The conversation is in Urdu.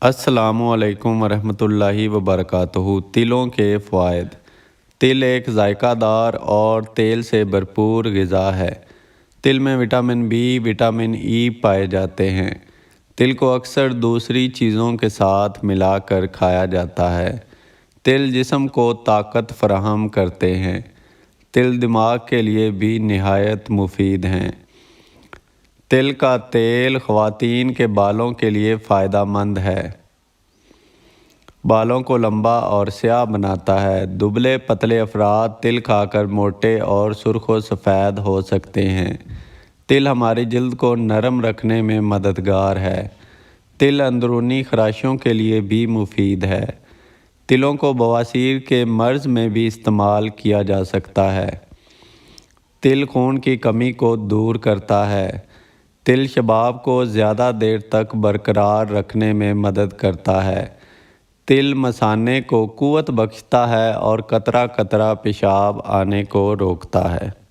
السلام علیکم ورحمۃ اللہ وبرکاتہ۔ تلوں کے فوائد۔ تل ایک ذائقہ دار اور تیل سے بھرپور غذا ہے۔ تل میں وٹامن بی، وٹامن ای پائے جاتے ہیں۔ تل کو اکثر دوسری چیزوں کے ساتھ ملا کر کھایا جاتا ہے۔ تل جسم کو طاقت فراہم کرتے ہیں۔ تل دماغ کے لیے بھی نہایت مفید ہیں۔ تل کا تیل خواتین کے بالوں کے لیے فائدہ مند ہے۔ بالوں کو لمبا اور سیاہ بناتا ہے۔ دبلے پتلے افراد تل کھا کر موٹے اور سرخ و سفید ہو سکتے ہیں۔ تل ہماری جلد کو نرم رکھنے میں مددگار ہے۔ تل اندرونی خراشوں کے لیے بھی مفید ہے۔ تلوں کو بواسیر کے مرض میں بھی استعمال کیا جا سکتا ہے۔ تل خون کی کمی کو دور کرتا ہے۔ تل شباب کو زیادہ دیر تک برقرار رکھنے میں مدد کرتا ہے۔ تل مثانے کو قوت بخشتا ہے اور قطرہ قطرہ پیشاب آنے کو روکتا ہے۔